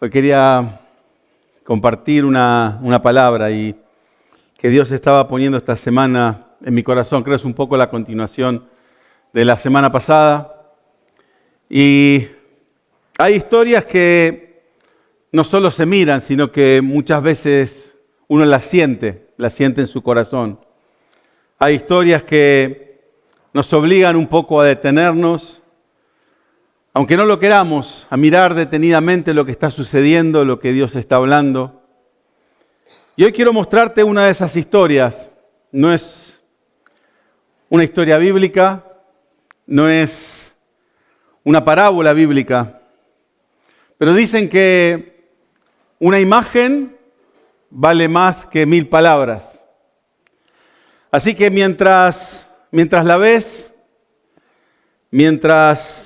Hoy quería compartir una palabra y que Dios estaba poniendo esta semana en mi corazón. Creo que es un poco la continuación de la semana pasada. Y hay historias que no solo se miran, sino que muchas veces uno las siente en su corazón. Hay historias que nos obligan un poco a detenernos, aunque no lo queramos, a mirar detenidamente lo que está sucediendo, lo que Dios está hablando. Y hoy quiero mostrarte una de esas historias. No es una historia bíblica, no es una parábola bíblica, pero dicen que una imagen vale más que 1000 palabras. Así que mientras la ves, mientras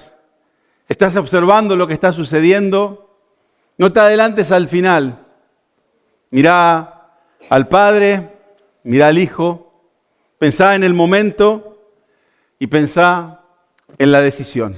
estás observando lo que está sucediendo, no te adelantes al final. Mirá al Padre, mirá al Hijo, pensá en el momento y pensá en la decisión.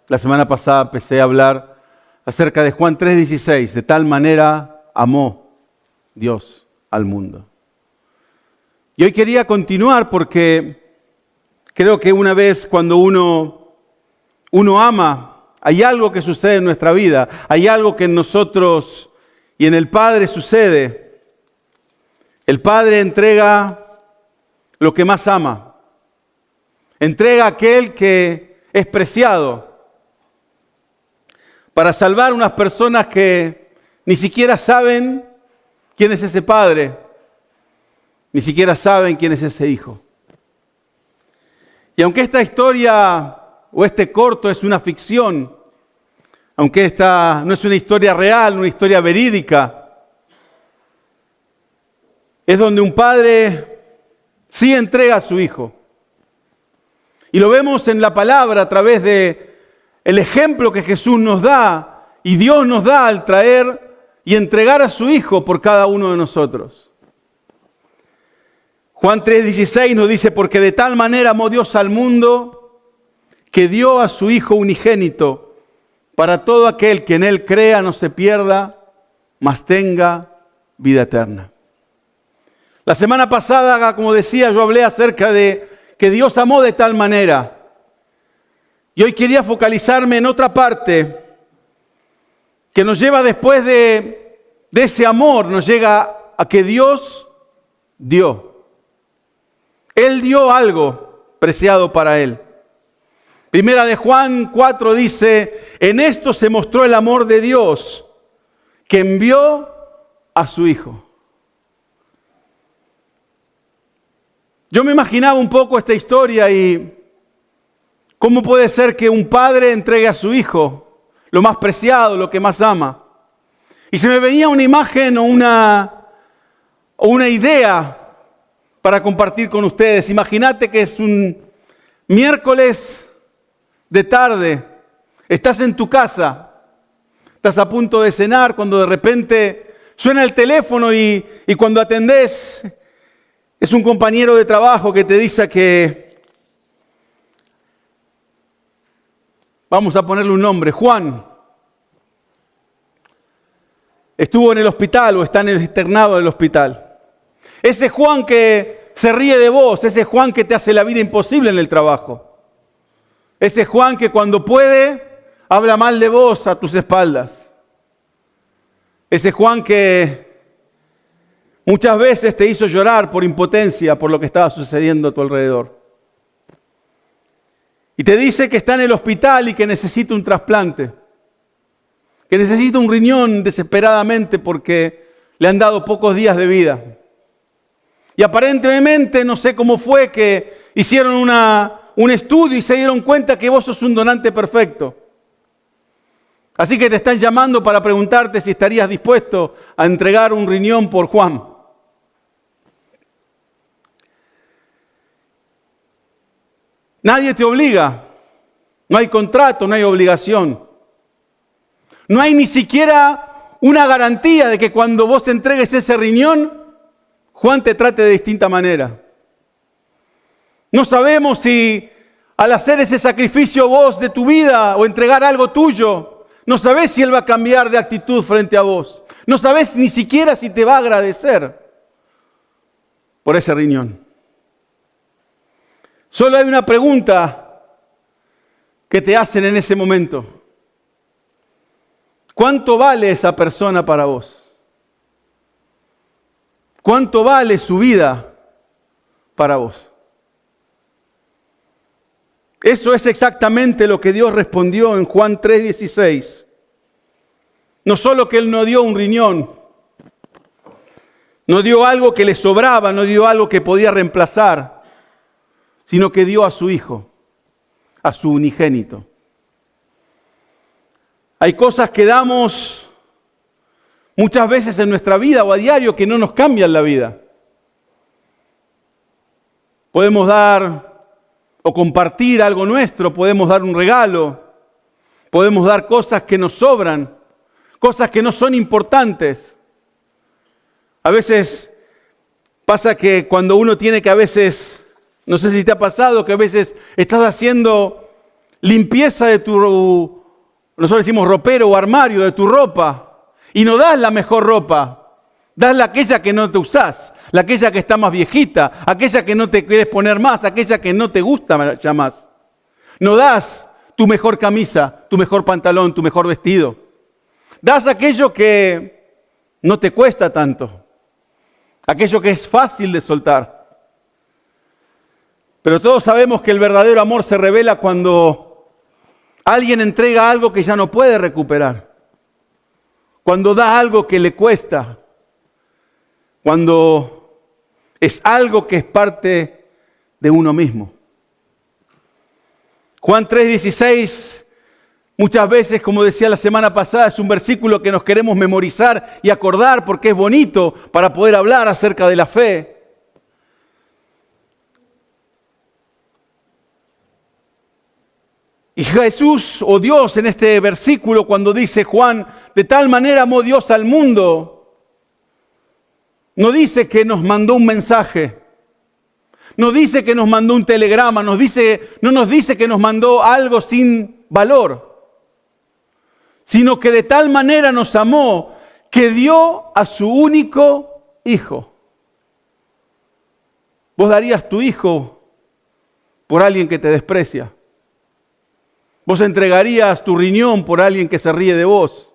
La semana pasada empecé a hablar acerca de Juan 3:16. De tal manera amó Dios al mundo. Y hoy quería continuar porque creo que una vez cuando uno ama, hay algo que sucede en nuestra vida, hay algo que en nosotros y en el Padre sucede. El Padre entrega lo que más ama. Entrega a aquel que es preciado para salvar a unas personas que ni siquiera saben quién es ese padre, ni siquiera saben quién es ese hijo. Y aunque esta historia o este corto es una ficción, aunque esta no es una historia real, una historia verídica, es donde un padre sí entrega a su hijo. Y lo vemos en la palabra a través de el ejemplo que Jesús nos da y Dios nos da al traer y entregar a su hijo por cada uno de nosotros. Juan 3:16 nos dice, porque de tal manera amó Dios al mundo que dio a su Hijo unigénito para todo aquel que en Él crea no se pierda, mas tenga vida eterna. La semana pasada, como decía, yo hablé acerca de que Dios amó de tal manera. Y hoy quería focalizarme en otra parte que nos lleva después de ese amor, nos llega a que Dios dio. Él dio algo preciado para Él. Primera de Juan 4 dice, en esto se mostró el amor de Dios, que envió a su Hijo. Yo me imaginaba un poco esta historia y cómo puede ser que un padre entregue a su hijo lo más preciado, lo que más ama. Y se me venía una imagen o una idea para compartir con ustedes. Imagínate que es un miércoles de tarde, estás en tu casa, estás a punto de cenar cuando de repente suena el teléfono y cuando atendés es un compañero de trabajo que te dice que, vamos a ponerle un nombre, Juan, estuvo en el hospital o está en el internado del hospital. Ese Juan que se ríe de vos, ese Juan que te hace la vida imposible en el trabajo. Ese Juan que cuando puede habla mal de vos a tus espaldas. Ese Juan que muchas veces te hizo llorar por impotencia por lo que estaba sucediendo a tu alrededor. Y te dice que está en el hospital y que necesita un trasplante. Que necesita un riñón desesperadamente porque le han dado pocos días de vida. Y aparentemente, no sé cómo fue, que hicieron un estudio y se dieron cuenta que vos sos un donante perfecto. Así que te están llamando para preguntarte si estarías dispuesto a entregar un riñón por Juan. Nadie te obliga. No hay contrato, no hay obligación. No hay ni siquiera una garantía de que cuando vos entregues ese riñón, Juan te trate de distinta manera. No sabemos si al hacer ese sacrificio vos de tu vida o entregar algo tuyo, no sabés si Él va a cambiar de actitud frente a vos. No sabés ni siquiera si te va a agradecer por ese riñón. Solo hay una pregunta que te hacen en ese momento. ¿Cuánto vale esa persona para vos? ¿Cuánto vale su vida para vos? Eso es exactamente lo que Dios respondió en Juan 3:16. No solo que Él no dio un riñón, no dio algo que le sobraba, no dio algo que podía reemplazar, sino que dio a su Hijo, a su unigénito. Hay cosas que damos muchas veces en nuestra vida o a diario que no nos cambian la vida. Podemos dar o compartir algo nuestro, podemos dar un regalo, podemos dar cosas que nos sobran, cosas que no son importantes. A veces pasa que cuando uno tiene que a veces, no sé si te ha pasado, que a veces estás haciendo limpieza de tu, nosotros decimos ropero o armario, de tu ropa, y no das la mejor ropa, das aquella que no te usás, aquella que está más viejita, aquella que no te quieres poner más, aquella que no te gusta ya más. No das tu mejor camisa, tu mejor pantalón, tu mejor vestido. Das aquello que no te cuesta tanto, aquello que es fácil de soltar. Pero todos sabemos que el verdadero amor se revela cuando alguien entrega algo que ya no puede recuperar, cuando da algo que le cuesta, cuando es algo que es parte de uno mismo. Juan 3:16, muchas veces, como decía la semana pasada, es un versículo que nos queremos memorizar y acordar porque es bonito para poder hablar acerca de la fe. Y Jesús o Dios en este versículo, cuando dice Juan, de tal manera amó Dios al mundo, no dice que nos mandó un mensaje, no dice que nos mandó un telegrama, no nos dice que nos mandó algo sin valor, sino que de tal manera nos amó que dio a su único hijo. ¿Vos darías tu hijo por alguien que te desprecia? ¿Vos entregarías tu riñón por alguien que se ríe de vos?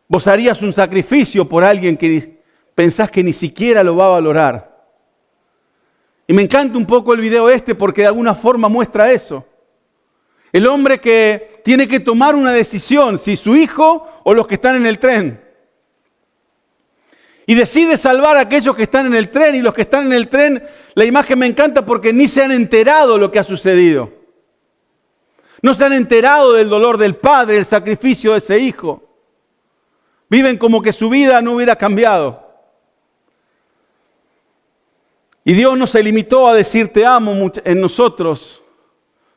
¿Vos harías un sacrificio por alguien que pensás que ni siquiera lo va a valorar? Y me encanta un poco el video porque de alguna forma muestra eso. El hombre que tiene que tomar una decisión, si su hijo o los que están en el tren. Y decide salvar a aquellos que están en el tren, y los que están en el tren, la imagen me encanta porque ni se han enterado de lo que ha sucedido. No se han enterado del dolor del padre, del sacrificio de ese hijo. Viven como que su vida no hubiera cambiado. Y Dios no se limitó a decir te amo en nosotros,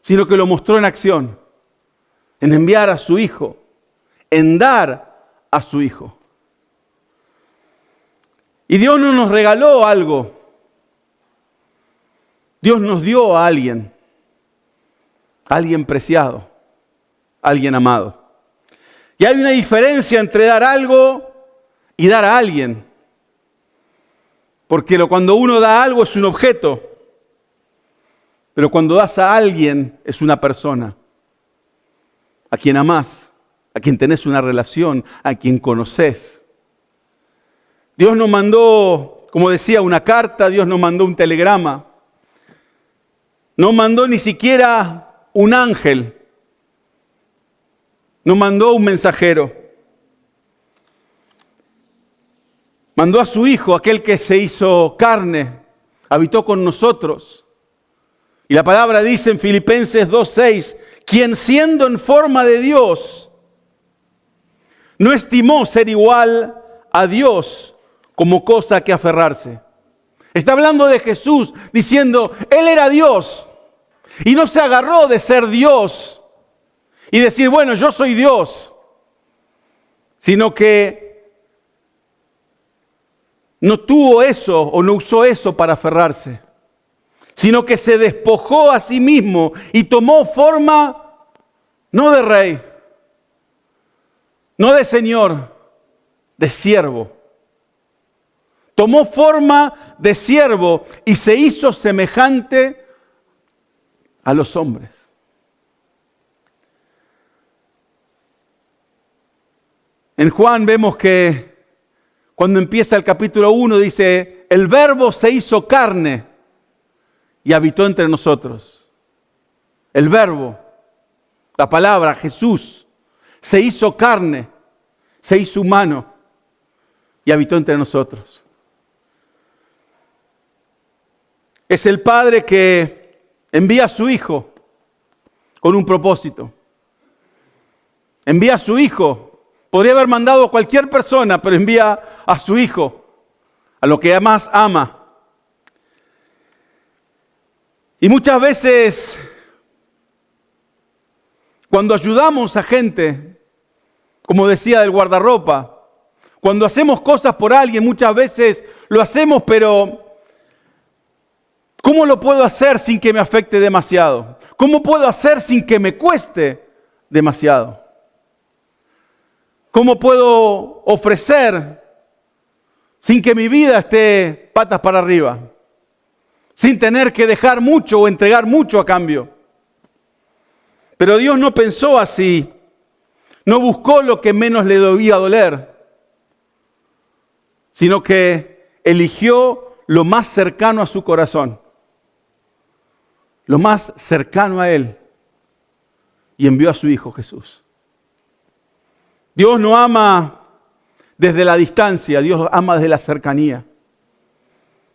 sino que lo mostró en acción, en enviar a su hijo, en dar a su hijo. Y Dios no nos regaló algo. Dios nos dio a alguien preciado, alguien amado. Y hay una diferencia entre dar algo y dar a alguien. Porque cuando uno da algo es un objeto, pero cuando das a alguien es una persona, a quien amás, a quien tenés una relación, a quien conocés. Dios nos mandó, como decía, una carta, Dios nos mandó un telegrama, no mandó ni siquiera un ángel, nos mandó un mensajero. Mandó a su Hijo, aquel que se hizo carne, habitó con nosotros. Y la palabra dice en Filipenses 2:6, quien siendo en forma de Dios, no estimó ser igual a Dios como cosa a que aferrarse. Está hablando de Jesús, diciendo, Él era Dios. Y no se agarró de ser Dios y decir, bueno, yo soy Dios, sino que no tuvo eso o no usó eso para aferrarse, sino que se despojó a sí mismo y tomó forma no de rey, no de señor, de siervo. Tomó forma de siervo y se hizo semejante a los hombres. En Juan vemos que cuando empieza el capítulo 1 dice, el Verbo se hizo carne y habitó entre nosotros. El Verbo, la palabra Jesús, se hizo carne, se hizo humano y habitó entre nosotros. Es el Padre que envía a su Hijo con un propósito. Envía a su Hijo. Podría haber mandado a cualquier persona, pero envía a su Hijo, a lo que más ama. Y muchas veces, cuando ayudamos a gente, como decía del guardarropa, cuando hacemos cosas por alguien, muchas veces lo hacemos, pero ¿cómo lo puedo hacer sin que me afecte demasiado? ¿Cómo puedo hacer sin que me cueste demasiado? ¿Cómo puedo ofrecer sin que mi vida esté patas para arriba? Sin tener que dejar mucho o entregar mucho a cambio. Pero Dios no pensó así. No buscó lo que menos le debía doler, sino que eligió lo más cercano a su corazón. lo más cercano a Él, y envió a su Hijo Jesús. Dios no ama desde la distancia, Dios ama desde la cercanía.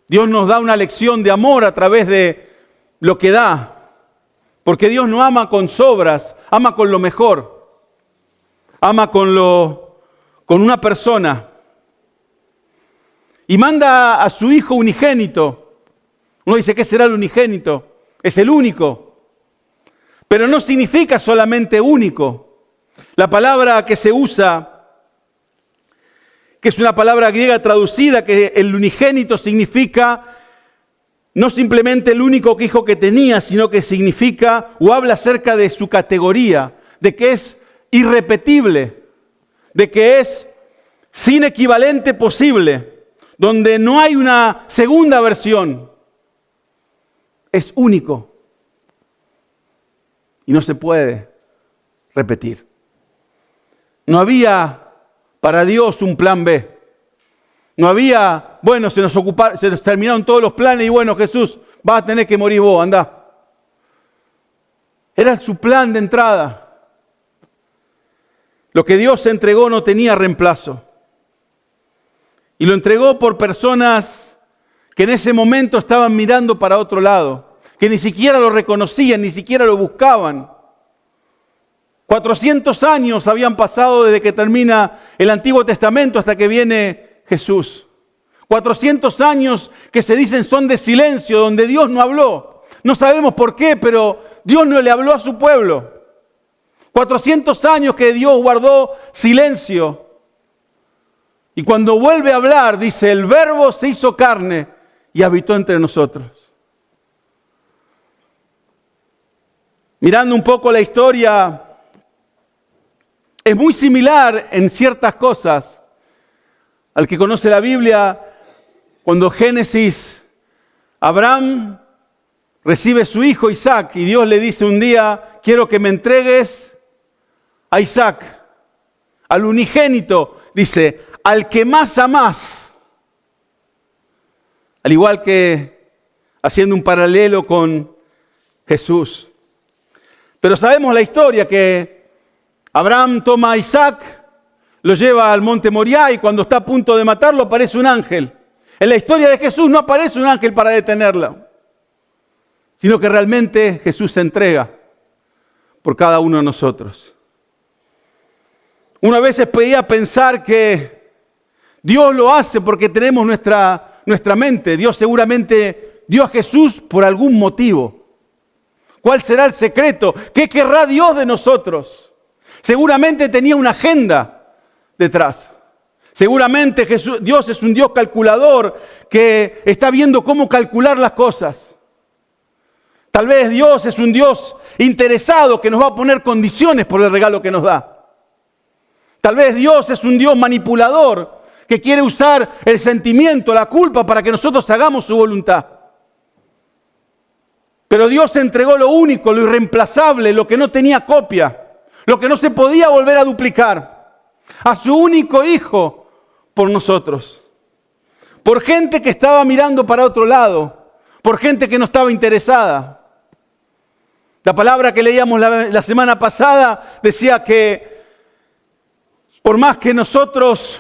Dios nos da una lección de amor a través de lo que da, porque Dios no ama con sobras, ama con lo mejor, ama con una persona. Y manda a su Hijo unigénito. Uno dice, ¿qué será el unigénito? Es el único. Pero no significa solamente único. La palabra que se usa, que es una palabra griega traducida, que el unigénito significa no simplemente el único hijo que tenía, sino que significa o habla acerca de su categoría, de que es irrepetible, de que es sin equivalente posible, donde no hay una segunda versión. Es único y no se puede repetir. No había para Dios un plan B. No había, bueno, se nos terminaron todos los planes y bueno, Jesús, vas a tener que morir vos, andá. Era su plan de entrada. Lo que Dios entregó no tenía reemplazo. Y lo entregó por personas que en ese momento estaban mirando para otro lado, que ni siquiera lo reconocían, ni siquiera lo buscaban. 400 años habían pasado desde que termina el Antiguo Testamento hasta que viene Jesús. 400 años que se dicen son de silencio, donde Dios no habló. No sabemos por qué, pero Dios no le habló a su pueblo. 400 años que Dios guardó silencio. Y cuando vuelve a hablar, dice, el Verbo se hizo carne y habitó entre nosotros. Mirando un poco la historia, es muy similar en ciertas cosas al que conoce la Biblia, cuando Génesis, Abraham recibe su hijo Isaac y Dios le dice un día, quiero que me entregues a Isaac, al unigénito, dice, al que más amás. Al igual que haciendo un paralelo con Jesús. Pero sabemos la historia que Abraham toma a Isaac, lo lleva al monte Moriah y cuando está a punto de matarlo aparece un ángel. En la historia de Jesús no aparece un ángel para detenerlo, sino que realmente Jesús se entrega por cada uno de nosotros. Una vez podía pensar que Dios lo hace porque tenemos nuestra mente. Dios seguramente dio a Jesús por algún motivo. ¿Cuál será el secreto? ¿Qué querrá Dios de nosotros? Seguramente tenía una agenda detrás. Seguramente Dios es un Dios calculador que está viendo cómo calcular las cosas. Tal vez Dios es un Dios interesado que nos va a poner condiciones por el regalo que nos da. Tal vez Dios es un Dios manipulador que quiere usar el sentimiento, la culpa para que nosotros hagamos su voluntad. Pero Dios entregó lo único, lo irreemplazable, lo que no tenía copia. Lo que no se podía volver a duplicar, a su único hijo por nosotros. Por gente que estaba mirando para otro lado, por gente que no estaba interesada. La palabra que leíamos la semana pasada decía que por más que nosotros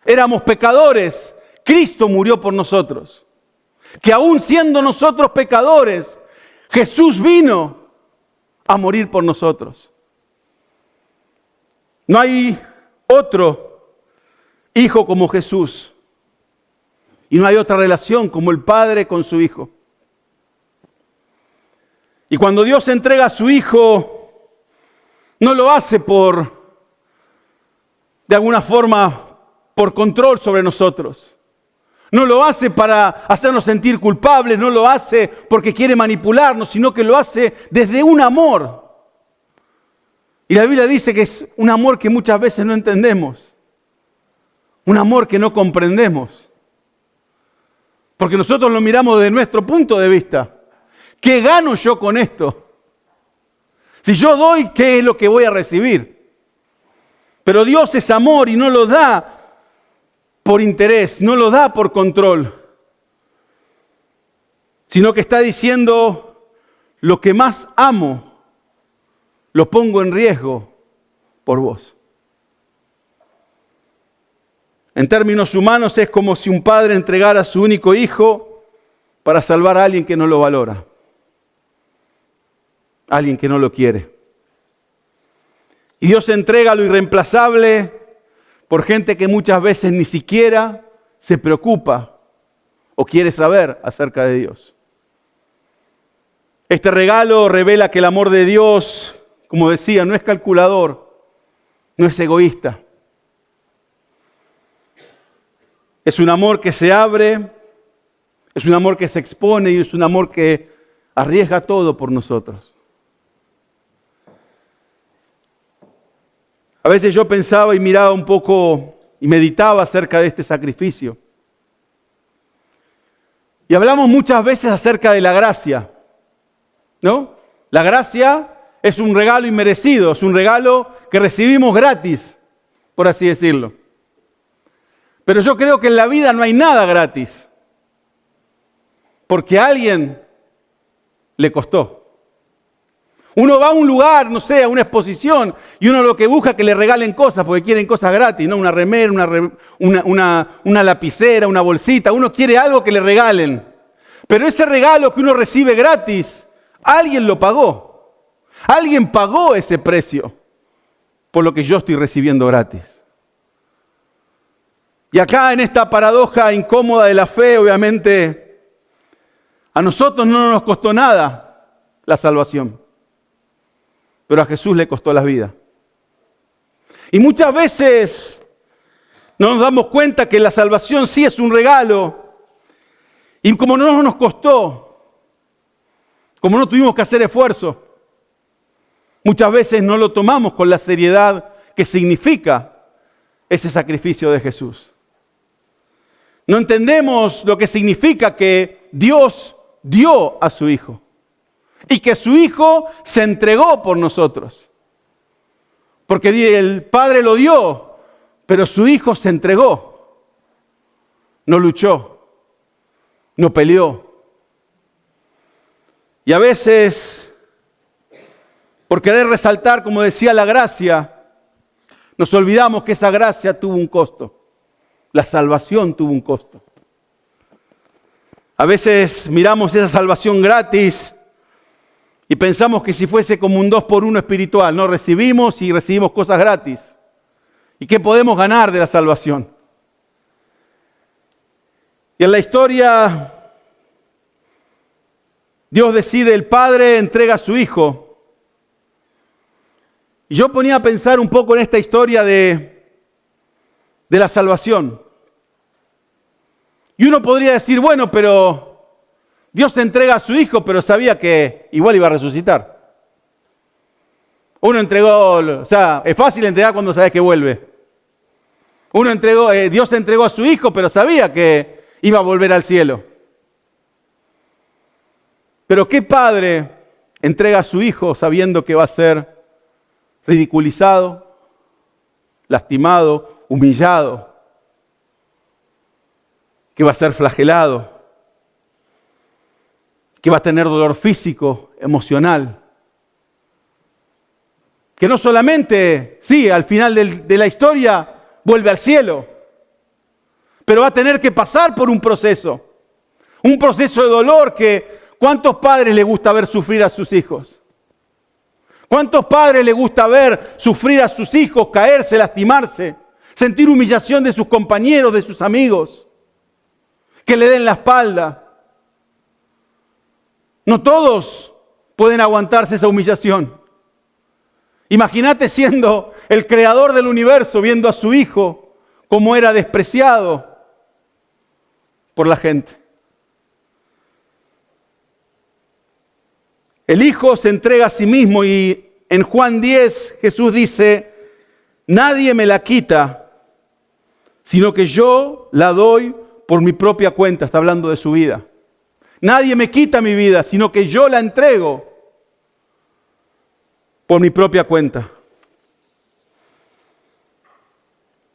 éramos pecadores, Cristo murió por nosotros. Que aún siendo nosotros pecadores, Jesús vino a morir por nosotros. No hay otro hijo como Jesús. Y no hay otra relación como el Padre con su Hijo. Y cuando Dios entrega a su Hijo, no lo hace de alguna forma, por control sobre nosotros. No lo hace para hacernos sentir culpables, no lo hace porque quiere manipularnos, sino que lo hace desde un amor. Y la Biblia dice que es un amor que muchas veces no entendemos. Un amor que no comprendemos. Porque nosotros lo miramos desde nuestro punto de vista. ¿Qué gano yo con esto? Si yo doy, ¿qué es lo que voy a recibir? Pero Dios es amor y no lo da por interés, no lo da por control. Sino que está diciendo, lo que más amo, lo pongo en riesgo por vos. En términos humanos es como si un padre entregara a su único hijo para salvar a alguien que no lo valora, a alguien que no lo quiere. Y Dios entrega lo irreemplazable por gente que muchas veces ni siquiera se preocupa o quiere saber acerca de Dios. Este regalo revela que el amor de Dios, como decía, no es calculador, no es egoísta. Es un amor que se abre, es un amor que se expone y es un amor que arriesga todo por nosotros. A veces yo pensaba y miraba un poco y meditaba acerca de este sacrificio. Y hablamos muchas veces acerca de la gracia, ¿no? La gracia es un regalo inmerecido, es un regalo que recibimos gratis, por así decirlo. Pero yo creo que en la vida no hay nada gratis, porque a alguien le costó. Uno va a un lugar, no sé, a una exposición, y uno lo que busca es que le regalen cosas, porque quieren cosas gratis, ¿no? Una remera, una lapicera, una bolsita. Uno quiere algo que le regalen. Pero ese regalo que uno recibe gratis, alguien lo pagó. Alguien pagó ese precio por lo que yo estoy recibiendo gratis. Y acá en esta paradoja incómoda de la fe, obviamente, a nosotros no nos costó nada la salvación. Pero a Jesús le costó la vida. Y muchas veces no nos damos cuenta que la salvación sí es un regalo. Y como no nos costó, como no tuvimos que hacer esfuerzo, muchas veces no lo tomamos con la seriedad que significa ese sacrificio de Jesús. No entendemos lo que significa que Dios dio a su Hijo. Y que su Hijo se entregó por nosotros. Porque el Padre lo dio, pero su Hijo se entregó. No luchó, no peleó. Y a veces, por querer resaltar, como decía, la gracia, nos olvidamos que esa gracia tuvo un costo. La salvación tuvo un costo. A veces miramos esa salvación gratis y pensamos que si fuese como un 2x1 espiritual, no recibimos y recibimos cosas gratis. ¿Y qué podemos ganar de la salvación? Y en la historia, Dios decide, el Padre entrega a su Hijo. Y yo ponía a pensar un poco en esta historia de la salvación. Y uno podría decir, bueno, pero Dios entrega a su Hijo, pero sabía que igual iba a resucitar. Uno entregó, o sea, es fácil entregar cuando sabes que vuelve. Dios entregó a su Hijo, pero sabía que iba a volver al cielo. Pero ¿qué padre entrega a su Hijo sabiendo que va a ser ridiculizado, lastimado, humillado, que va a ser flagelado, que va a tener dolor físico, emocional? Que no solamente, sí, al final de la historia vuelve al cielo, pero va a tener que pasar por un proceso de dolor que ¿cuántos padres les gusta ver sufrir a sus hijos? ¿Cuántos padres les gusta ver sufrir a sus hijos, caerse, lastimarse, sentir humillación de sus compañeros, de sus amigos, que le den la espalda? No todos pueden aguantarse esa humillación. Imagínate siendo el creador del universo, viendo a su Hijo cómo era despreciado por la gente. El Hijo se entrega a sí mismo y en Juan 10 Jesús dice, nadie me la quita, sino que yo la doy por mi propia cuenta. Está hablando de su vida. Nadie me quita mi vida, sino que yo la entrego por mi propia cuenta.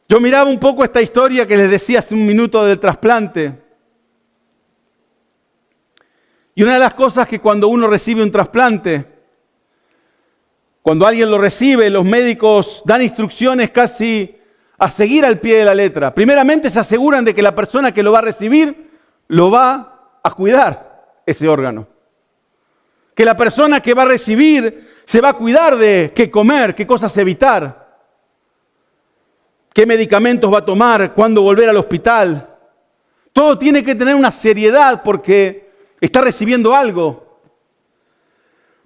Yo miraba un poco esta historia que les decía hace un minuto del trasplante. Y una de las cosas que cuando uno recibe un trasplante, cuando alguien lo recibe, los médicos dan instrucciones casi a seguir al pie de la letra. Primeramente se aseguran de que la persona que lo va a recibir lo va a cuidar ese órgano. Que la persona que va a recibir se va a cuidar de qué comer, qué cosas evitar, qué medicamentos va a tomar, cuándo volver al hospital. Todo tiene que tener una seriedad porque está recibiendo algo.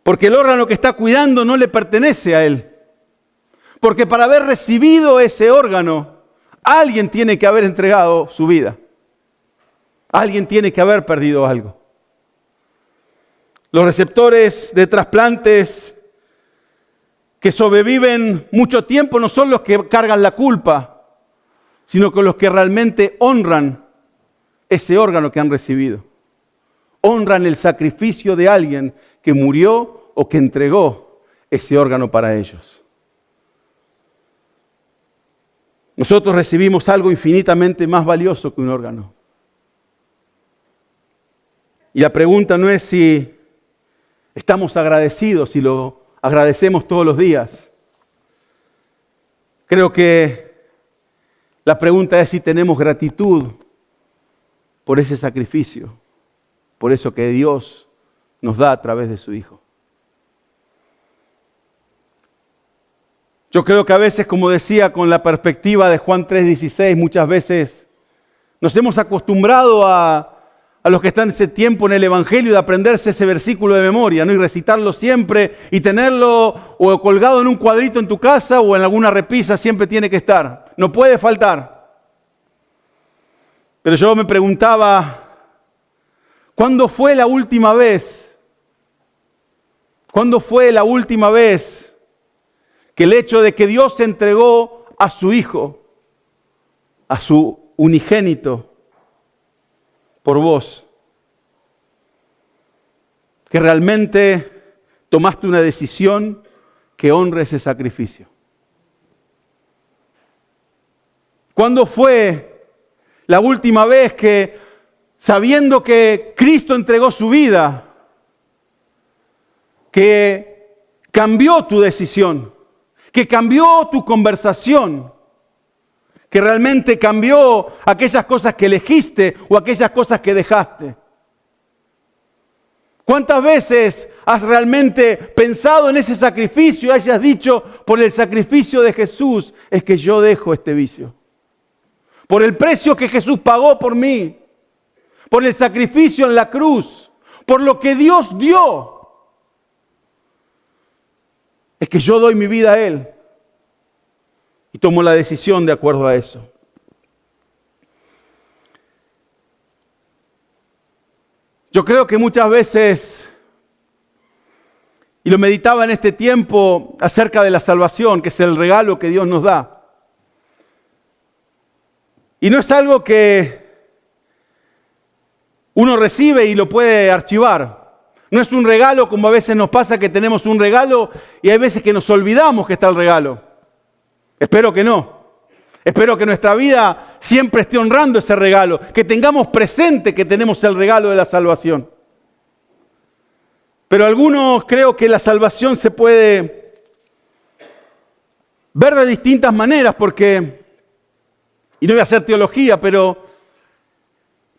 Porque el órgano que está cuidando no le pertenece a él. Porque para haber recibido ese órgano, alguien tiene que haber entregado su vida. Alguien tiene que haber perdido algo. Los receptores de trasplantes que sobreviven mucho tiempo no son los que cargan la culpa, sino que los que realmente honran ese órgano que han recibido. Honran el sacrificio de alguien que murió o que entregó ese órgano para ellos. Nosotros recibimos algo infinitamente más valioso que un órgano. Y la pregunta no es si estamos agradecidos, si lo agradecemos todos los días. Creo que la pregunta es si tenemos gratitud por ese sacrificio, por eso que Dios nos da a través de su Hijo. Yo creo que a veces, como decía, con la perspectiva de Juan 3:16, muchas veces nos hemos acostumbrado a los que están ese tiempo en el Evangelio de aprenderse ese versículo de memoria, ¿no? Y recitarlo siempre y tenerlo o colgado en un cuadrito en tu casa o en alguna repisa, siempre tiene que estar. No puede faltar. Pero yo me preguntaba, ¿cuándo fue la última vez? ¿Cuándo fue la última vez que el hecho de que Dios entregó a su Hijo, a su unigénito, por vos, que realmente tomaste una decisión que honre ese sacrificio? ¿Cuándo fue la última vez que, sabiendo que Cristo entregó su vida, que cambió tu decisión, que cambió tu conversación, que realmente cambió aquellas cosas que elegiste o aquellas cosas que dejaste? ¿Cuántas veces has realmente pensado en ese sacrificio y hayas dicho, por el sacrificio de Jesús es que yo dejo este vicio? Por el precio que Jesús pagó por mí, por el sacrificio en la cruz, por lo que Dios dio, es que yo doy mi vida a Él. Y tomo la decisión de acuerdo a eso. Yo creo que muchas veces, y lo meditaba en este tiempo acerca de la salvación, que es el regalo que Dios nos da. Y no es algo que uno recibe y lo puede archivar. No es un regalo como a veces nos pasa que tenemos un regalo y hay veces que nos olvidamos que está el regalo. Espero que no. Espero que nuestra vida siempre esté honrando ese regalo, que tengamos presente que tenemos el regalo de la salvación. Pero algunos creo que la salvación se puede ver de distintas maneras porque, y no voy a hacer teología, pero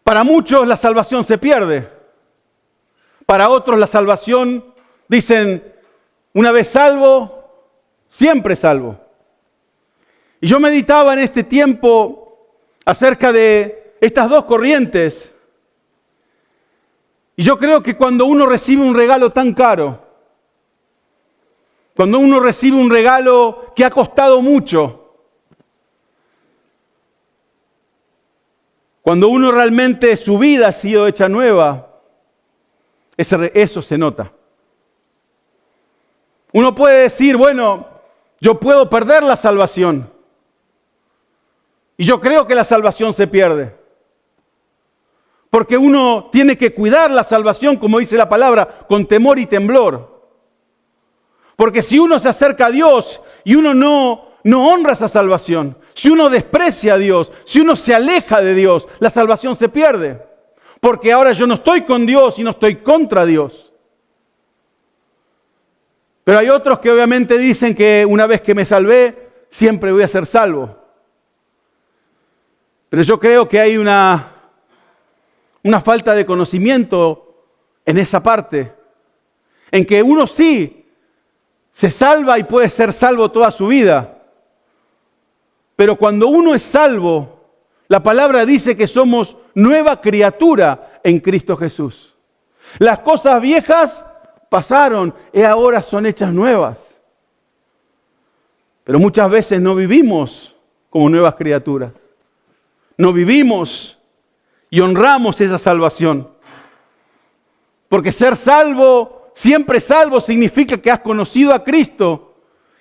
para muchos la salvación se pierde. Para otros la salvación, dicen, una vez salvo, siempre salvo. Y yo meditaba en este tiempo acerca de estas dos corrientes. Y yo creo que cuando uno recibe un regalo tan caro, cuando uno recibe un regalo que ha costado mucho, cuando uno realmente su vida ha sido hecha nueva, eso se nota. Uno puede decir, bueno, yo puedo perder la salvación. Y yo creo que la salvación se pierde. Porque uno tiene que cuidar la salvación, como dice la palabra, con temor y temblor. Porque si uno se acerca a Dios y uno no honra esa salvación, si uno desprecia a Dios, si uno se aleja de Dios, la salvación se pierde. porque ahora yo no estoy con Dios y no estoy contra Dios. Pero hay otros que obviamente dicen que una vez que me salvé, siempre voy a ser salvo. Pero yo creo que hay una falta de conocimiento en esa parte, en que uno sí se salva y puede ser salvo toda su vida. Pero cuando uno es salvo, la palabra dice que somos nueva criatura en Cristo Jesús. Las cosas viejas pasaron y ahora son hechas nuevas. Pero muchas veces no vivimos como nuevas criaturas. No vivimos y honramos esa salvación. Porque ser salvo, siempre salvo, significa que has conocido a Cristo.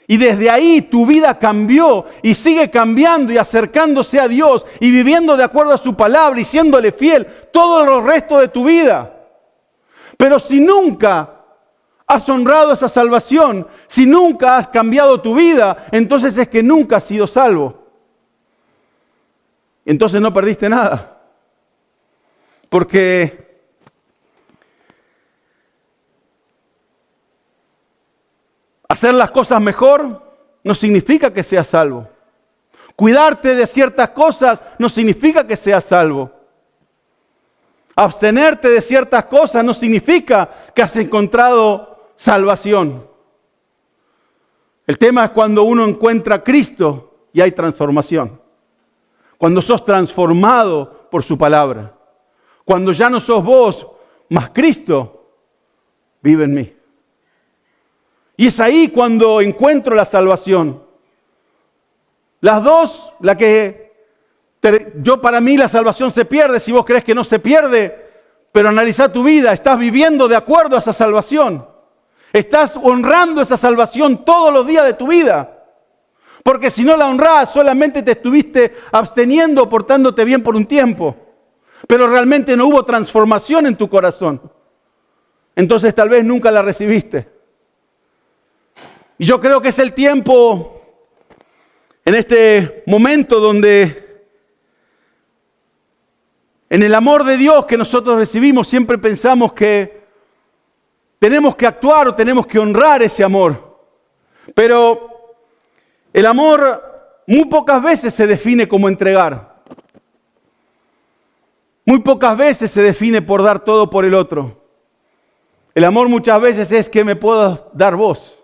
Y desde ahí tu vida cambió y sigue cambiando y acercándose a Dios y viviendo de acuerdo a su palabra y siéndole fiel todo el resto de tu vida. Pero si nunca has honrado esa salvación, si nunca has cambiado tu vida, entonces es que nunca has sido salvo. Entonces no perdiste nada. Porque hacer las cosas mejor no significa que seas salvo. Cuidarte de ciertas cosas no significa que seas salvo. Abstenerte de ciertas cosas no significa que has encontrado salvación. El tema es cuando uno encuentra a Cristo y hay transformación. Cuando sos transformado por su palabra. Cuando ya no sos vos, mas Cristo vive en mí. Y es ahí cuando encuentro la salvación. Las dos, para mí la salvación se pierde si vos crees que no se pierde, pero analiza tu vida, estás viviendo de acuerdo a esa salvación. Estás honrando esa salvación todos los días de tu vida. Porque si no la honrás, solamente te estuviste absteniendo, portándote bien por un tiempo. Pero realmente no hubo transformación en tu corazón. Entonces tal vez nunca la recibiste. Y yo creo que es el tiempo, en este momento donde, en el amor de Dios que nosotros recibimos, siempre pensamos que tenemos que actuar o tenemos que honrar ese amor. Pero el amor muy pocas veces se define como entregar. Muy pocas veces se define por dar todo por el otro. El amor muchas veces es que me puedo dar vos,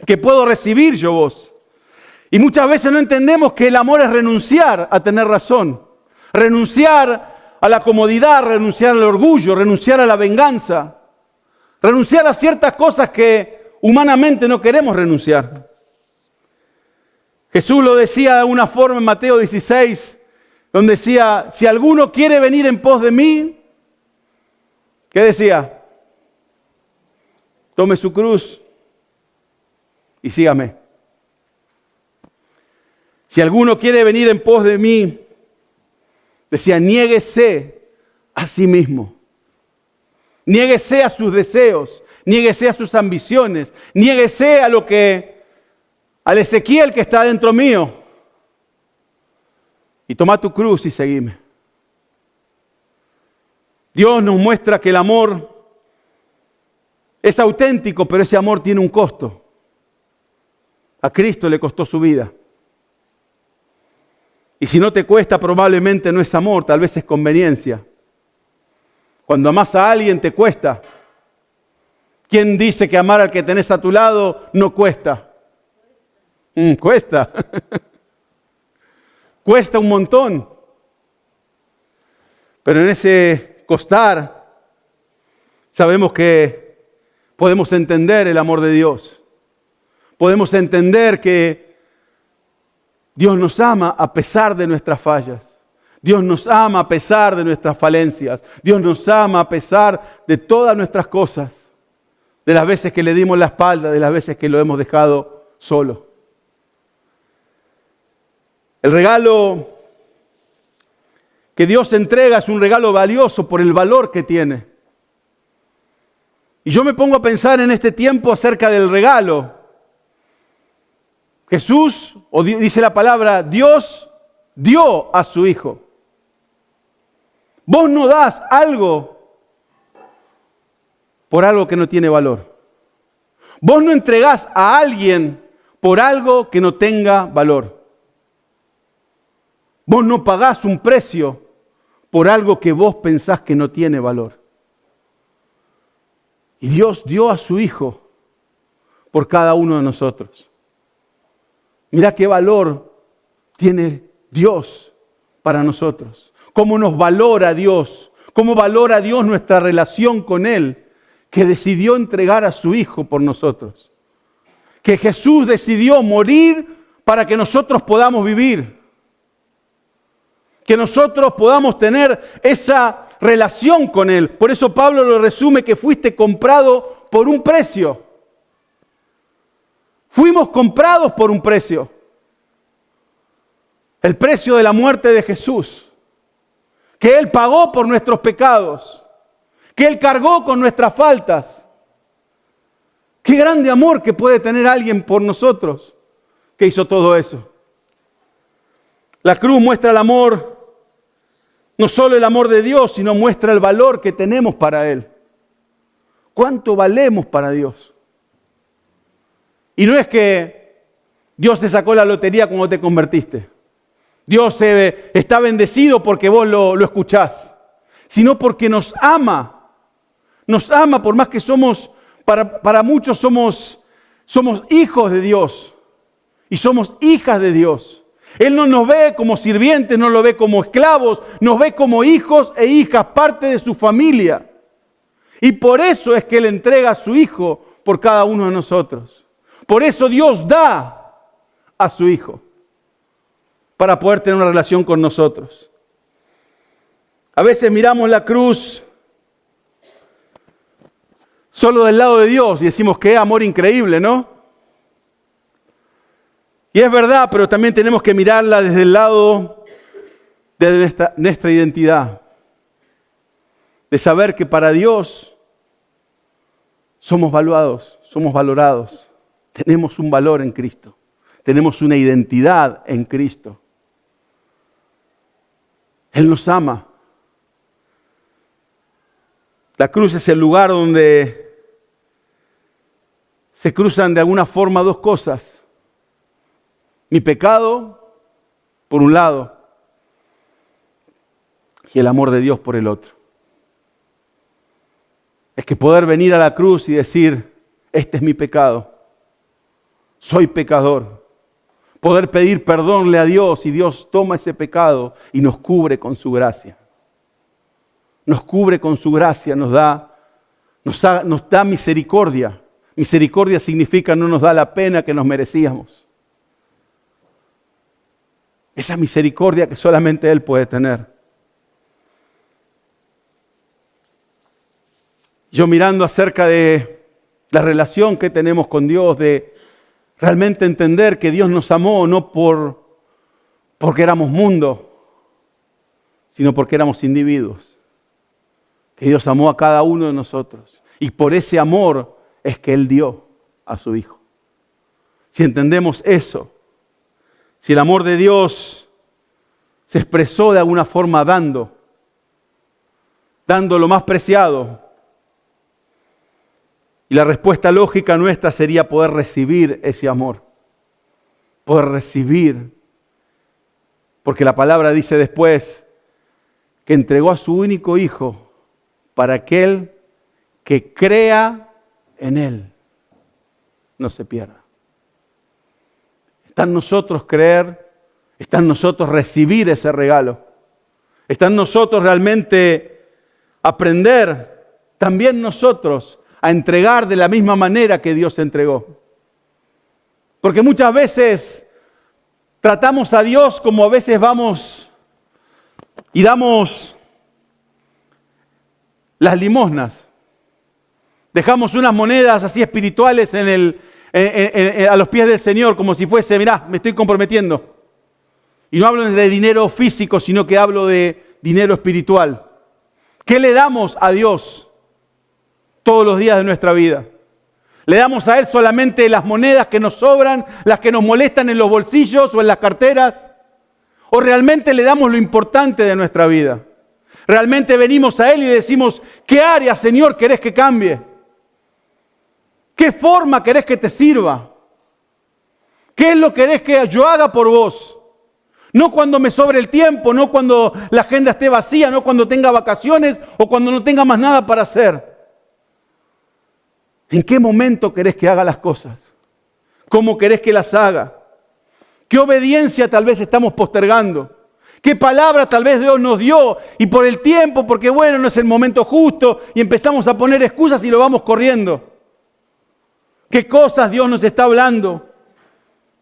que puedo recibir yo vos. Y muchas veces no entendemos que el amor es renunciar a tener razón, renunciar a la comodidad, renunciar al orgullo, renunciar a la venganza, renunciar a ciertas cosas que humanamente no queremos renunciar. Jesús lo decía de una forma en Mateo 16, donde decía, si alguno quiere venir en pos de mí, ¿qué decía? Tome su cruz y sígame. Si alguno quiere venir en pos de mí, decía, niéguese a sí mismo. Niéguese a sus deseos, niéguese a sus ambiciones, niéguese al Ezequiel que está dentro mío. Y toma tu cruz y seguime. Dios nos muestra que el amor es auténtico, pero ese amor tiene un costo. A Cristo le costó su vida. Y si no te cuesta, probablemente no es amor, tal vez es conveniencia. Cuando amás a alguien te cuesta. ¿Quién dice que amar al que tenés a tu lado no cuesta? Cuesta. Cuesta un montón. Pero en ese costar, sabemos que podemos entender el amor de Dios. Podemos entender que Dios nos ama a pesar de nuestras fallas. Dios nos ama a pesar de nuestras falencias. Dios nos ama a pesar de todas nuestras cosas. De las veces que le dimos la espalda, de las veces que lo hemos dejado solo. El regalo que Dios entrega es un regalo valioso por el valor que tiene. Y yo me pongo a pensar en este tiempo acerca del regalo. Jesús, o dice la palabra, Dios dio a su Hijo. Vos no das algo por algo que no tiene valor. Vos no entregás a alguien por algo que no tenga valor. Vos no pagás un precio por algo que vos pensás que no tiene valor. Y Dios dio a su Hijo por cada uno de nosotros. Mirá qué valor tiene Dios para nosotros. Cómo nos valora Dios. Cómo valora Dios nuestra relación con Él, que decidió entregar a su Hijo por nosotros. Que Jesús decidió morir para que nosotros podamos vivir. Que nosotros podamos tener esa relación con Él. Por eso Pablo lo resume que fuiste comprado por un precio. Fuimos comprados por un precio. El precio de la muerte de Jesús. Que Él pagó por nuestros pecados. Que Él cargó con nuestras faltas. Qué grande amor que puede tener alguien por nosotros que hizo todo eso. La cruz muestra el amor, no solo el amor de Dios, sino muestra el valor que tenemos para Él. ¿Cuánto valemos para Dios? Y no es que Dios te sacó la lotería cuando te convertiste. Dios está bendecido porque vos lo escuchás, sino porque nos ama. Nos ama por más que somos, para muchos somos hijos de Dios y somos hijas de Dios. Él no nos ve como sirvientes, no lo ve como esclavos, nos ve como hijos e hijas, parte de su familia. Y por eso es que Él entrega a su Hijo por cada uno de nosotros. Por eso Dios da a su Hijo, para poder tener una relación con nosotros. A veces miramos la cruz solo del lado de Dios y decimos qué amor increíble, ¿no? Y es verdad, pero también tenemos que mirarla desde el lado de nuestra identidad. De saber que para Dios somos valuados, somos valorados. Tenemos un valor en Cristo. Tenemos una identidad en Cristo. Él nos ama. La cruz es el lugar donde se cruzan de alguna forma dos cosas. Mi pecado, por un lado, y el amor de Dios por el otro. Es que poder venir a la cruz y decir, este es mi pecado, soy pecador. Poder pedir perdónle a Dios y Dios toma ese pecado y nos cubre con su gracia. Nos cubre con su gracia, nos da misericordia. Misericordia significa no nos da la pena que nos merecíamos. Esa misericordia que solamente Él puede tener. Yo mirando acerca de la relación que tenemos con Dios, de realmente entender que Dios nos amó no porque éramos mundo, sino porque éramos individuos. Que Dios amó a cada uno de nosotros. Y por ese amor es que Él dio a su Hijo. Si entendemos eso, si el amor de Dios se expresó de alguna forma dando lo más preciado, y la respuesta lógica nuestra sería poder recibir ese amor, poder recibir, porque la palabra dice después que entregó a su único Hijo para aquel que crea en Él no se pierda. Está en nosotros creer, está en nosotros recibir ese regalo. Está en nosotros realmente aprender, también nosotros, a entregar de la misma manera que Dios entregó. Porque muchas veces tratamos a Dios como a veces vamos y damos las limosnas. Dejamos unas monedas así espirituales a los pies del Señor, como si fuese, mirá, me estoy comprometiendo. Y no hablo de dinero físico, sino que hablo de dinero espiritual. ¿Qué le damos a Dios todos los días de nuestra vida? ¿Le damos a Él solamente las monedas que nos sobran, las que nos molestan en los bolsillos o en las carteras? ¿O realmente le damos lo importante de nuestra vida? Realmente venimos a Él y le decimos, ¿qué área, Señor, querés que cambie? ¿Qué forma querés que te sirva? ¿Qué es lo que querés que yo haga por vos? No cuando me sobre el tiempo, no cuando la agenda esté vacía, no cuando tenga vacaciones o cuando no tenga más nada para hacer. ¿En qué momento querés que haga las cosas? ¿Cómo querés que las haga? ¿Qué obediencia tal vez estamos postergando? ¿Qué palabra tal vez Dios nos dio? Y por el tiempo, porque bueno, no es el momento justo, y empezamos a poner excusas y lo vamos corriendo. ¿Qué cosas Dios nos está hablando?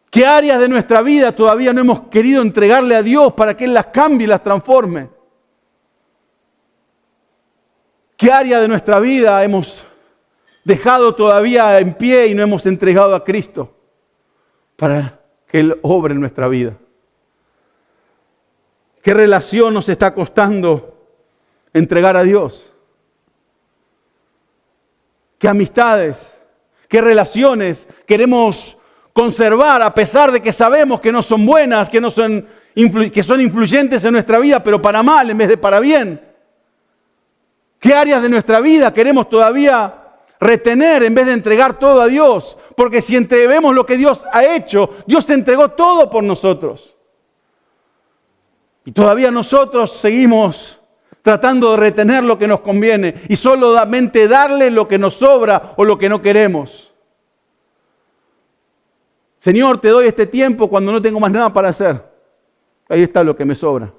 ¿Qué áreas de nuestra vida todavía no hemos querido entregarle a Dios para que Él las cambie y las transforme? ¿Qué área de nuestra vida hemos dejado todavía en pie y no hemos entregado a Cristo para que Él obre en nuestra vida? ¿Qué relación nos está costando entregar a Dios? ¿Qué amistades, qué relaciones queremos conservar a pesar de que sabemos que no son buenas, que son influyentes en nuestra vida, pero para mal en vez de para bien? ¿Qué áreas de nuestra vida queremos todavía retener en vez de entregar todo a Dios? Porque si vemos lo que Dios ha hecho, Dios entregó todo por nosotros. Y todavía nosotros seguimos tratando de retener lo que nos conviene y solamente darle lo que nos sobra o lo que no queremos. Señor, te doy este tiempo cuando no tengo más nada para hacer. Ahí está lo que me sobra.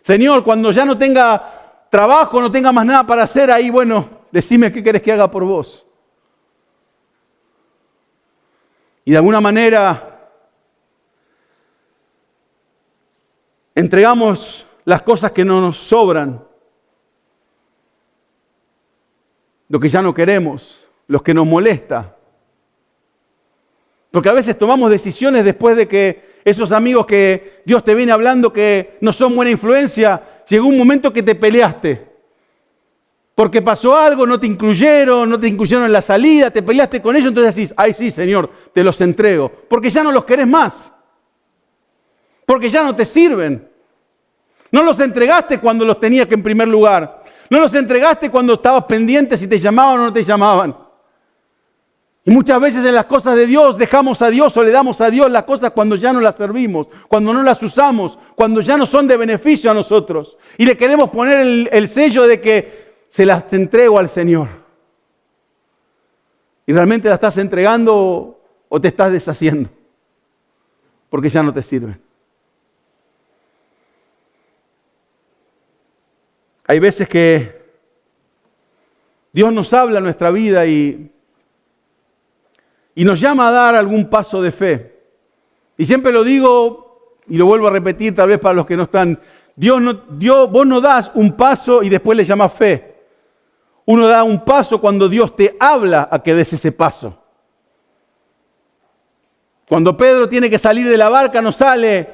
Señor, cuando ya no tenga trabajo, no tenga más nada para hacer, ahí, bueno, decime qué querés que haga por vos. Y de alguna manera entregamos las cosas que no nos sobran, lo que ya no queremos, lo que nos molesta. Porque a veces tomamos decisiones después de que esos amigos que Dios te viene hablando que no son buena influencia, llegó un momento que te peleaste. Porque pasó algo, no te incluyeron en la salida, te peleaste con ellos, entonces decís, ay sí, Señor, te los entrego. Porque ya no los querés más. Porque ya no te sirven. No los entregaste cuando los tenías que en primer lugar. No los entregaste cuando estabas pendiente si te llamaban o no te llamaban. Y muchas veces en las cosas de Dios dejamos a Dios o le damos a Dios las cosas cuando ya no las servimos, cuando no las usamos, cuando ya no son de beneficio a nosotros. Y le queremos poner el sello de que se las entrego al Señor. ¿Y realmente las estás entregando o te estás deshaciendo? Porque ya no te sirven. Hay veces que Dios nos habla en nuestra vida y nos llama a dar algún paso de fe. Y siempre lo digo y lo vuelvo a repetir tal vez para los que no están. Vos no das un paso y después le llamás fe. Uno da un paso cuando Dios te habla a que des ese paso. Cuando Pedro tiene que salir de la barca, no sale,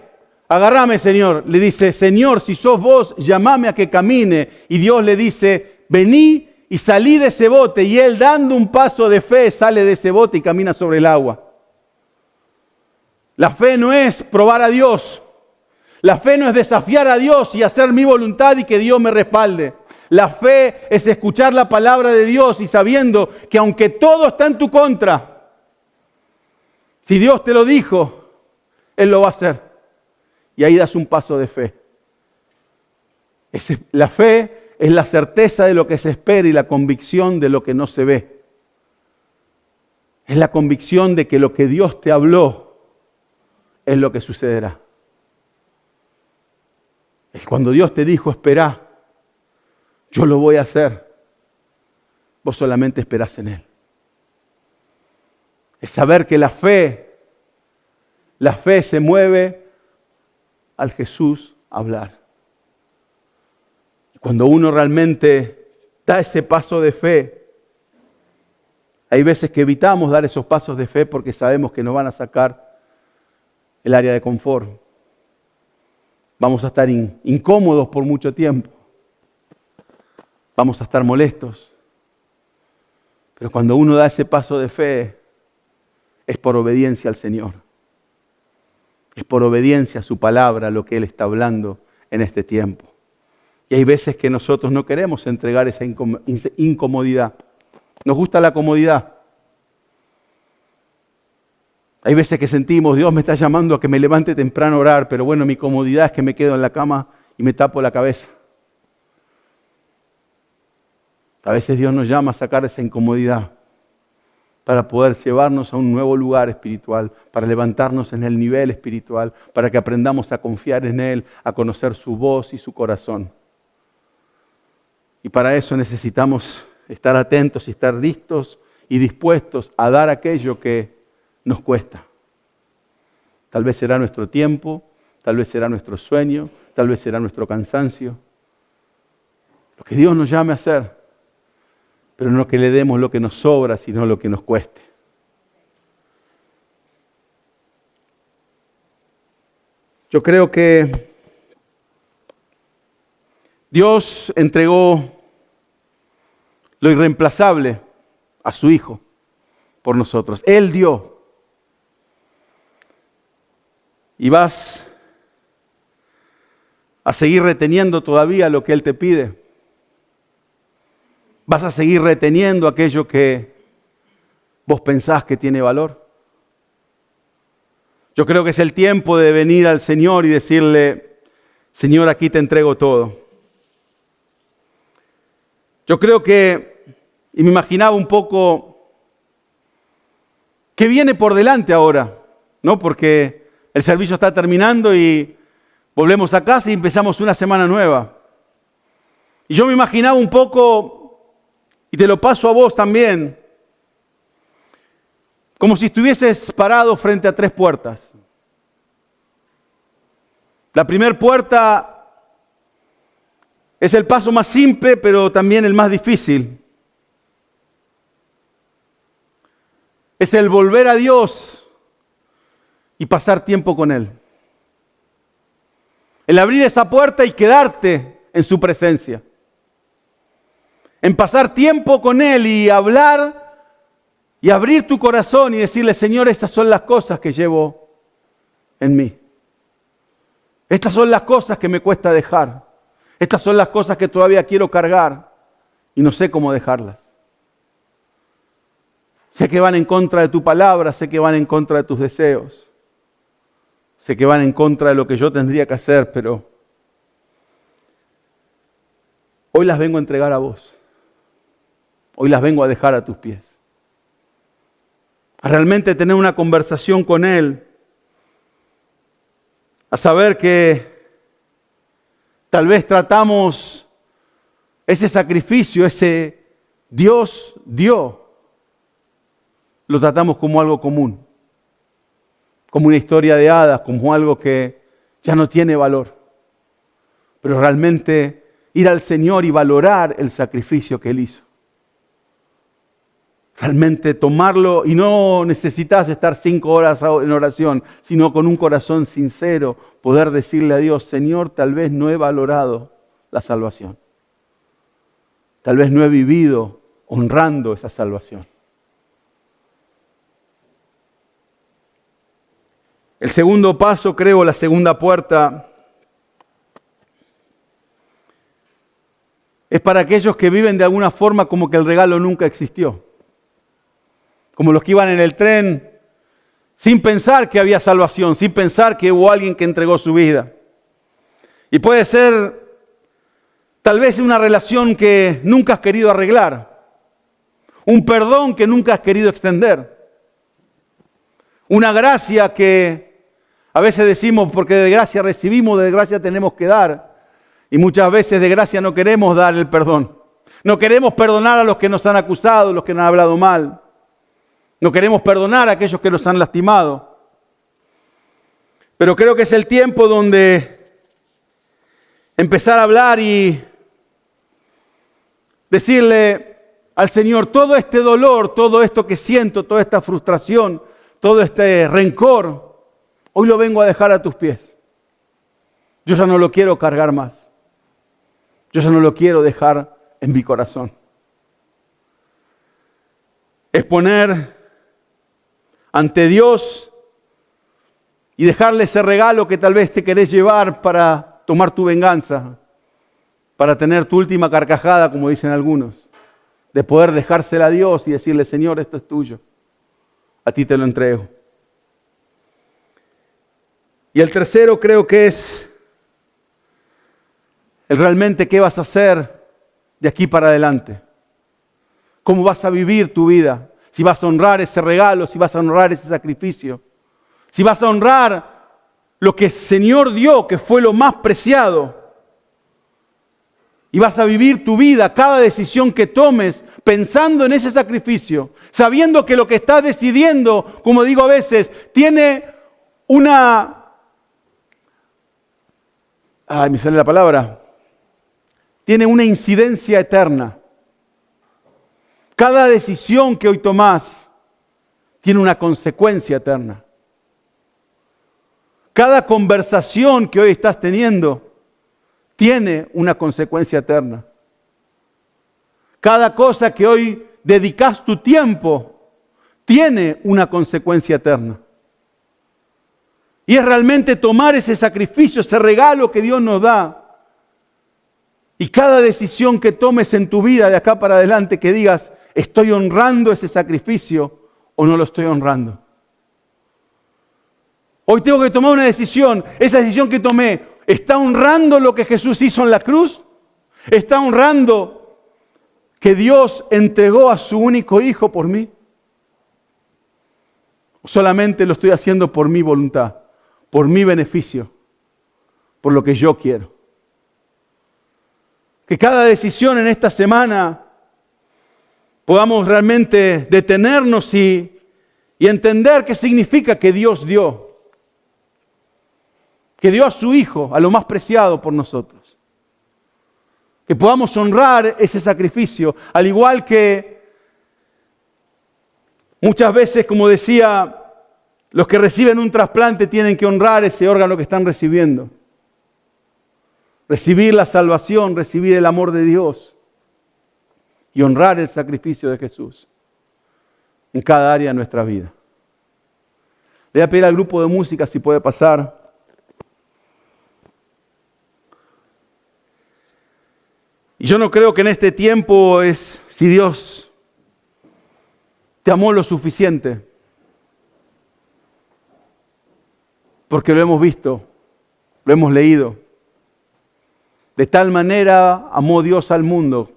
agárrame, Señor. Le dice, Señor, si sos vos, llamame a que camine. Y Dios le dice, vení y salí de ese bote. Y él, dando un paso de fe, sale de ese bote y camina sobre el agua. La fe no es probar a Dios. La fe no es desafiar a Dios y hacer mi voluntad y que Dios me respalde. La fe es escuchar la palabra de Dios y sabiendo que aunque todo está en tu contra, si Dios te lo dijo, Él lo va a hacer. Y ahí das un paso de fe. La fe es la certeza de lo que se espera y la convicción de lo que no se ve. Es la convicción de que lo que Dios te habló es lo que sucederá. Es cuando Dios te dijo, esperá, yo lo voy a hacer. Vos solamente esperás en Él. Es saber que la fe se mueve al Jesús hablar. Y cuando uno realmente da ese paso de fe, hay veces que evitamos dar esos pasos de fe porque sabemos que nos van a sacar el área de confort. Vamos a estar incómodos por mucho tiempo. Vamos a estar molestos. Pero cuando uno da ese paso de fe, es por obediencia al Señor. Es por obediencia a su palabra lo que Él está hablando en este tiempo. Y hay veces que nosotros no queremos entregar esa incomodidad. Nos gusta la comodidad. Hay veces que sentimos, Dios me está llamando a que me levante temprano a orar, pero bueno, mi comodidad es que me quedo en la cama y me tapo la cabeza. A veces Dios nos llama a sacar esa incomodidad para poder llevarnos a un nuevo lugar espiritual, para levantarnos en el nivel espiritual, para que aprendamos a confiar en Él, a conocer su voz y su corazón. Y para eso necesitamos estar atentos y estar listos y dispuestos a dar aquello que nos cuesta. Tal vez será nuestro tiempo, tal vez será nuestro sueño, tal vez será nuestro cansancio. Lo que Dios nos llame a hacer, pero no que le demos lo que nos sobra, sino lo que nos cueste. Yo creo que Dios entregó lo irreemplazable a su Hijo por nosotros. Él dio. Y vas a seguir reteniendo todavía lo que Él te pide. Vas a seguir reteniendo aquello que vos pensás que tiene valor. Yo creo que es el tiempo de venir al Señor y decirle, Señor, aquí te entrego todo. Yo creo que, y me imaginaba un poco, ¿qué viene por delante ahora? ¿No? Porque el servicio está terminando y volvemos a casa y empezamos una semana nueva. Y yo me imaginaba un poco, y te lo paso a vos también, como si estuvieses parado frente a 3 puertas. La primera puerta es el paso más simple, pero también el más difícil. Es el volver a Dios y pasar tiempo con Él. El abrir esa puerta y quedarte en su presencia. En pasar tiempo con Él y hablar y abrir tu corazón y decirle, Señor, estas son las cosas que llevo en mí. Estas son las cosas que me cuesta dejar. Estas son las cosas que todavía quiero cargar y no sé cómo dejarlas. Sé que van en contra de tu palabra, sé que van en contra de tus deseos. Sé que van en contra de lo que yo tendría que hacer, pero hoy las vengo a entregar a vos. Hoy las vengo a dejar a tus pies. A realmente tener una conversación con Él. A saber que tal vez tratamos ese sacrificio, ese Dios dio, lo tratamos como algo común. Como una historia de hadas, como algo que ya no tiene valor. Pero realmente ir al Señor y valorar el sacrificio que Él hizo. Realmente tomarlo, y no necesitas estar 5 horas en oración, sino con un corazón sincero, poder decirle a Dios, Señor, tal vez no he valorado la salvación. Tal vez no he vivido honrando esa salvación. El segundo paso, creo, la segunda puerta, es para aquellos que viven de alguna forma como que el regalo nunca existió. Como los que iban en el tren sin pensar que había salvación, sin pensar que hubo alguien que entregó su vida. Y puede ser tal vez una relación que nunca has querido arreglar, un perdón que nunca has querido extender, una gracia que a veces decimos porque de gracia recibimos, de gracia tenemos que dar. Y muchas veces de gracia no queremos dar el perdón. No queremos perdonar a los que nos han acusado, los que nos han hablado mal. No queremos perdonar a aquellos que nos han lastimado. Pero creo que es el tiempo donde empezar a hablar y decirle al Señor, todo este dolor, todo esto que siento, toda esta frustración, todo este rencor, hoy lo vengo a dejar a tus pies. Yo ya no lo quiero cargar más. Yo ya no lo quiero dejar en mi corazón. Es poner ante Dios y dejarle ese regalo que tal vez te querés llevar para tomar tu venganza. para tener tu última carcajada, como dicen algunos, de poder dejársela a Dios y decirle, Señor, esto es tuyo, a ti te lo entrego. Y el tercero creo que es el realmente qué vas a hacer de aquí para adelante. ¿Cómo vas a vivir tu vida? Si vas a honrar ese regalo, si vas a honrar ese sacrificio. Si vas a honrar lo que el Señor dio, que fue lo más preciado. Y vas a vivir tu vida, cada decisión que tomes, pensando en ese sacrificio. Sabiendo que lo que estás decidiendo, como digo a veces, tiene una... me sale la palabra. Tiene una incidencia eterna. Cada decisión que hoy tomás tiene una consecuencia eterna. Cada conversación que hoy estás teniendo tiene una consecuencia eterna. Cada cosa que hoy dedicas tu tiempo tiene una consecuencia eterna. Y es realmente tomar ese sacrificio, ese regalo que Dios nos da. Y cada decisión que tomes en tu vida de acá para adelante, que digas, ¿estoy honrando ese sacrificio o no lo estoy honrando? Hoy tengo que tomar una decisión. Esa decisión que tomé, ¿está honrando lo que Jesús hizo en la cruz? ¿Está honrando que Dios entregó a su único Hijo por mí? ¿O solamente lo estoy haciendo por mi voluntad, por mi beneficio, por lo que yo quiero? Que cada decisión en esta semana podamos realmente detenernos y entender qué significa que Dios dio. Que dio a su Hijo, a lo más preciado por nosotros. Que podamos honrar ese sacrificio, al igual que muchas veces, como decía, los que reciben un trasplante tienen que honrar ese órgano que están recibiendo. Recibir la salvación, recibir el amor de Dios y honrar el sacrificio de Jesús en cada área de nuestra vida. Le voy a pedir al grupo de música si puede pasar. Y yo no creo que en este tiempo es si Dios te amó lo suficiente, porque lo hemos visto, lo hemos leído. De tal manera amó Dios al mundo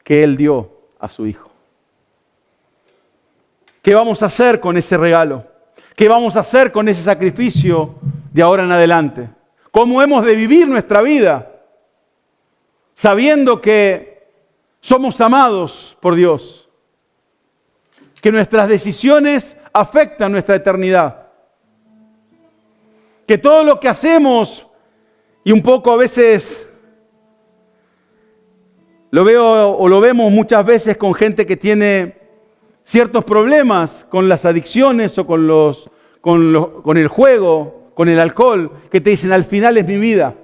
que Él dio a su Hijo. ¿Qué vamos a hacer con ese regalo? ¿Qué vamos a hacer con ese sacrificio de ahora en adelante? ¿Cómo hemos de vivir nuestra vida? Sabiendo que somos amados por Dios. Que nuestras decisiones afectan nuestra eternidad. Que todo lo que hacemos, y un poco a veces lo veo o lo vemos muchas veces con gente que tiene ciertos problemas con las adicciones o con el juego, con el alcohol, que te dicen al final es mi vida.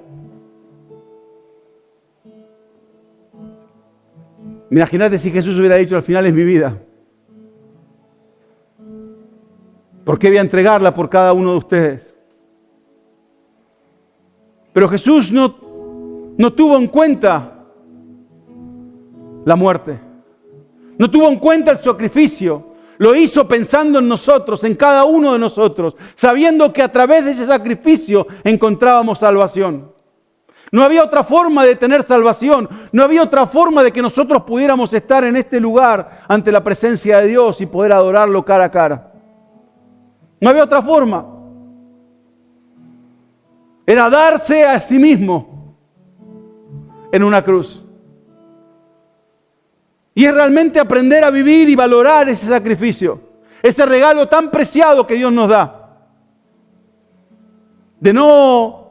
Imagínate si Jesús hubiera dicho al final es mi vida. ¿Por qué voy a entregarla por cada uno de ustedes? Pero Jesús no tuvo en cuenta la muerte. No tuvo en cuenta el sacrificio. Lo hizo pensando en nosotros, en cada uno de nosotros, sabiendo que a través de ese sacrificio encontrábamos salvación. No había otra forma de tener salvación. No había otra forma de que nosotros pudiéramos estar en este lugar ante la presencia de Dios y poder adorarlo cara a cara. No había otra forma. Era darse a sí mismo en una cruz. Y es realmente aprender a vivir y valorar ese sacrificio, ese regalo tan preciado que Dios nos da. De no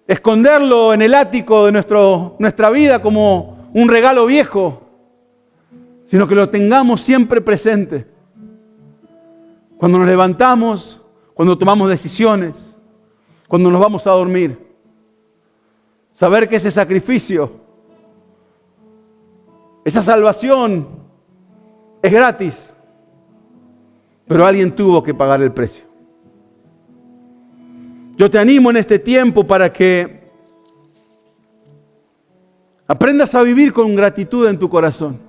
esconderlo en el ático de nuestra vida como un regalo viejo, sino que lo tengamos siempre presente. Cuando nos levantamos, cuando tomamos decisiones, cuando nos vamos a dormir. Saber que ese sacrificio, esa salvación es gratis, pero alguien tuvo que pagar el precio. Yo te animo en este tiempo para que Aprendas a vivir con gratitud en tu corazón.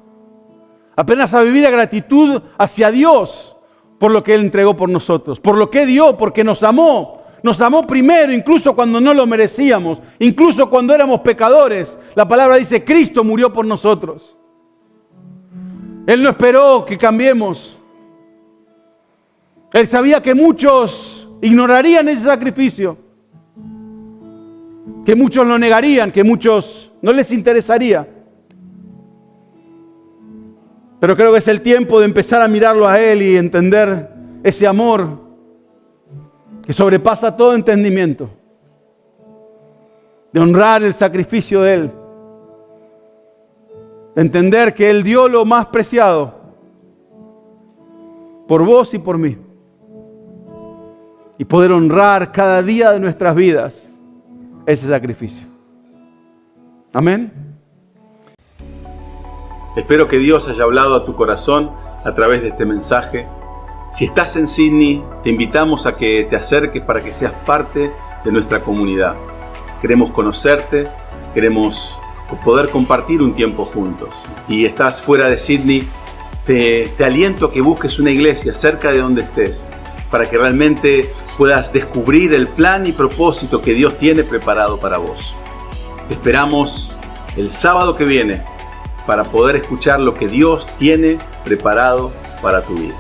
Aprendas a vivir a gratitud hacia Dios por lo que Él entregó por nosotros, por lo que dio, porque nos amó. Nos amó primero, incluso cuando no lo merecíamos, incluso cuando éramos pecadores. La palabra dice, Cristo murió por nosotros. Él no esperó que cambiemos. Él sabía que muchos ignorarían ese sacrificio, que muchos lo negarían, que muchos no les interesaría. Pero creo que es el tiempo de empezar a mirarlo a Él y entender ese amor que sobrepasa todo entendimiento, de honrar el sacrificio de Él, de entender que Él dio lo más preciado por vos y por mí, y poder honrar cada día de nuestras vidas ese sacrificio. Amén. Espero que Dios haya hablado a tu corazón a través de este mensaje. Si estás en Sydney, te invitamos a que te acerques para que seas parte de nuestra comunidad. Queremos conocerte, queremos poder compartir un tiempo juntos. Si estás fuera de Sydney, te aliento a que busques una iglesia cerca de donde estés, para que realmente puedas descubrir el plan y propósito que Dios tiene preparado para vos. Te esperamos el sábado que viene para poder escuchar lo que Dios tiene preparado para tu vida.